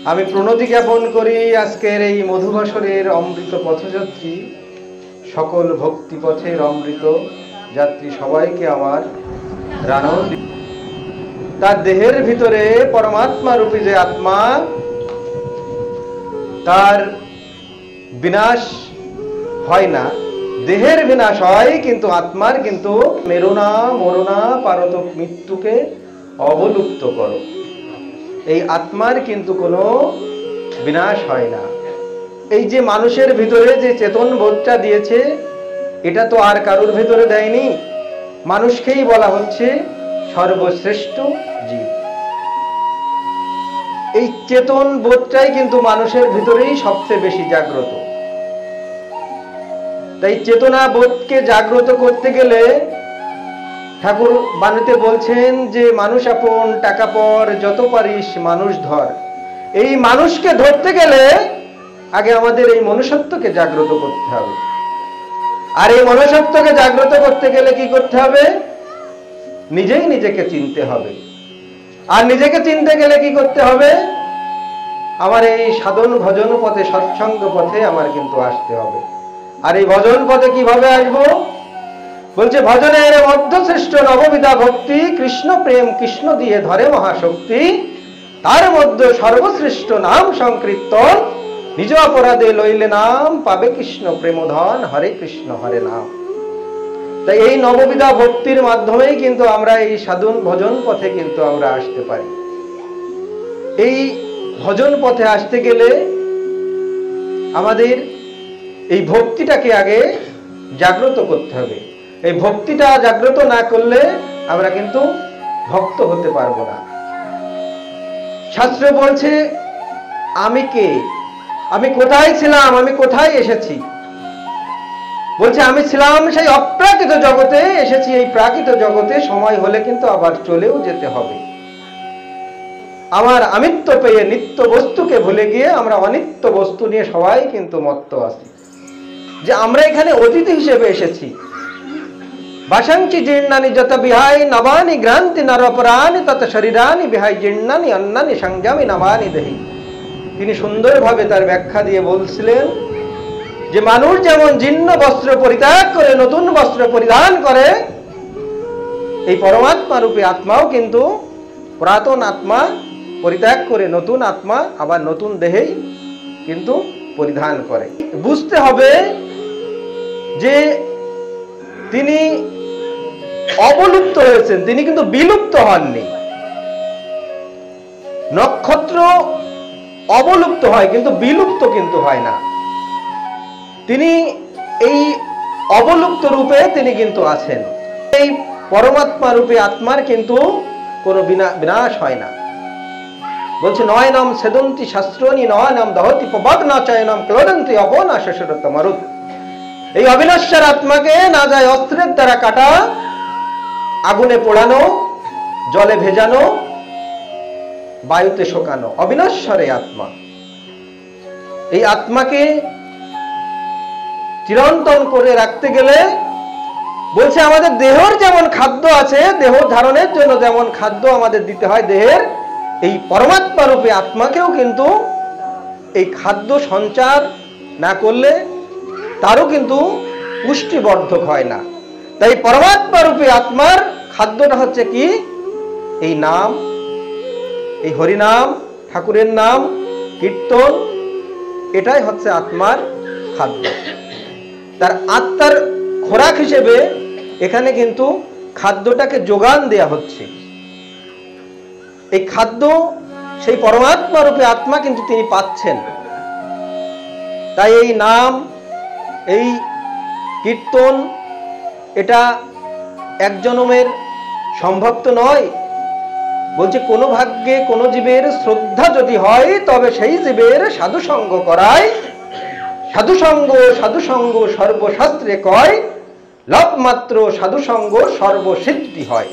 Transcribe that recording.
আমি প্রণতি জ্ঞাপন করি আজকের এই মধুবাসরের অমৃত পথযাত্রী সকল ভক্তি পথের অমৃত যাত্রী সবাইকে আমার রানও। তার দেহের ভিতরে পরমাত্মা রূপী যে আত্মা, তার বিনাশ হয় না, দেহের বিনাশ হয় কিন্তু আত্মার কিন্তু মেরোনা মরোনা পারত মৃত্যুকে অবলুপ্ত করো। এই আত্মার কিন্তু কোনো বিনাশ হয় না। এই যে মানুষের ভিতরে যে চেতন বোধটা দিয়েছে, এটা তো আর কারোর ভিতরে দেয়নি, মানুষকেই বলা হচ্ছে সর্বশ্রেষ্ঠ জীব। এই চেতন বোধটাই কিন্তু মানুষের ভিতরেই সবচেয়ে বেশি জাগ্রত। তাই চেতনা বোধকে জাগ্রত করতে গেলে ঠাকুর বাণীতে বলছেন যে মানুষ আপন টাকা পর, যত পারিস মানুষ ধর। এই মানুষকে ধরতে গেলে আগে আমাদের এই মনুষ্যত্বকে জাগ্রত করতে হবে। আর এই মনুষ্যত্বকে জাগ্রত করতে গেলে কি করতে হবে? নিজেই নিজেকে চিনতে হবে। আর নিজেকে চিনতে গেলে কি করতে হবে? আমার এই সাধন ভজন পথে, সৎসঙ্গ পথে আমার কিন্তু আসতে হবে। আর এই ভজন পথে কিভাবে আসবো? বলছে ভজনের মধ্যশ্রেষ্ঠ নববিধা ভক্তি, কৃষ্ণ প্রেম কৃষ্ণ দিয়ে ধরে মহাশক্তি, তার মধ্যে সর্বশ্রেষ্ঠ নাম সংকীর্তন, নিজ অপরাধে লইলে নাম পাবে কৃষ্ণ প্রেমধন, হরে কৃষ্ণ হরে নাম। তাই এই নববিধা ভক্তির মাধ্যমেই কিন্তু আমরা এই সাধন ভজন পথে কিন্তু আমরা আসতে পারি। এই ভজন পথে আসতে গেলে আমাদের এই ভক্তিটাকে আগে জাগ্রত করতে হবে। এই ভক্তিটা জাগ্রত না করলে আমরা কিন্তু ভক্ত হতে পারবো না। শাস্ত্র বলছে আমি কে, আমি কোথায় ছিলাম, আমি কোথায় এসেছি। বলছে আমি ছিলাম সেই অপ্রাকৃত জগতে, এসেছি এই প্রাকৃত জগতে, সময় হলে কিন্তু আবার চলেও যেতে হবে। আমার আমিত্ব পেয়ে নিত্য বস্তুকে ভুলে গিয়ে আমরা অনিত্য বস্তু নিয়ে সবাই কিন্তু মত্ত আছি, যে আমরা এখানে অতিথি হিসেবে এসেছি। বাসাংচি জীর্ণানি যত বিহাই নবানি গ্রান্তি নরপরানি তত শরীরানি বিহাই জীর্ণানি অন্নানি সংযমি নবানি দেহি। তিনি সুন্দরভাবে তার ব্যাখ্যা দিয়ে বলছিলেন যে মানুষ যেমন জীর্ণ বস্ত্র পরিত্যাগ করে নতুন বস্ত্র পরিধান করে, এই পরমাত্মা রূপী আত্মাও কিন্তু পুরাতন আত্মা পরিত্যাগ করে নতুন আত্মা আবার নতুন দেহেই কিন্তু পরিধান করে। বুঝতে হবে যে তিনি অবলুপ্ত হয়েছেন, তিনি কিন্তু বিলুপ্ত হননি। নক্ষত্র অবলুপ্ত হয় কিন্তু বিলুপ্ত কিন্তু হয় না। তিনি এই অবলুপ্ত রূপে তিনি কিন্তু আছেন। এই পরমাত্মা রূপে আত্মার কিন্তু কোনো বিনাশ হয় না। বলছে নয় নাম সেদন্তি শাস্ত্রনি, নয় নাম দহতি পবদ না চয়নম ক্লোদন্তি অপনা শেষরত মারুত। এই অবিনশ্বর আত্মাকে না যায় অস্ত্রের দ্বারা কাটা, আগুনে পোড়ানো, জলে ভেজানো, বায়ুতে শোকানো। অবিনশ্বর এই আত্মা, এই আত্মাকে চিরন্তন করে রাখতে গেলে বলছে আমাদের দেহের যেমন খাদ্য আছে, দেহ ধারণের জন্য যেমন খাদ্য আমাদের দিতে হয় দেহের, এই পরমাত্মা রূপে আত্মাকেও কিন্তু এই খাদ্য সঞ্চার না করলে তারও কিন্তু পুষ্টিবর্ধক হয় না। তাই পরমাত্মা রূপে আত্মার খাদ্যটা হচ্ছে কি? এই নাম, এই হরিনাম, ঠাকুরের নাম, কীর্তন, এটাই হচ্ছে আত্মার খাদ্য। তার আত্মার খোরাক হিসেবে এখানে কিন্তু খাদ্যটাকে যোগান দেয়া হচ্ছে। এই খাদ্য সেই পরমাত্মা রূপে আত্মা কিন্তু তিনি পাচ্ছেন। তাই এই নাম, এই কীর্তন, এটা এক জনমের সম্ভব তো নয়। বলছে কোনো ভাগ্যে কোনো জীবের শ্রদ্ধা যদি হয়, তবে সেই জীবের সাধুসঙ্গ করায়। সাধুসঙ্গ সাধুসঙ্গ সর্বশাস্ত্রে কয়, লভমাত্র সাধুসঙ্গ সর্বসিদ্ধি হয়।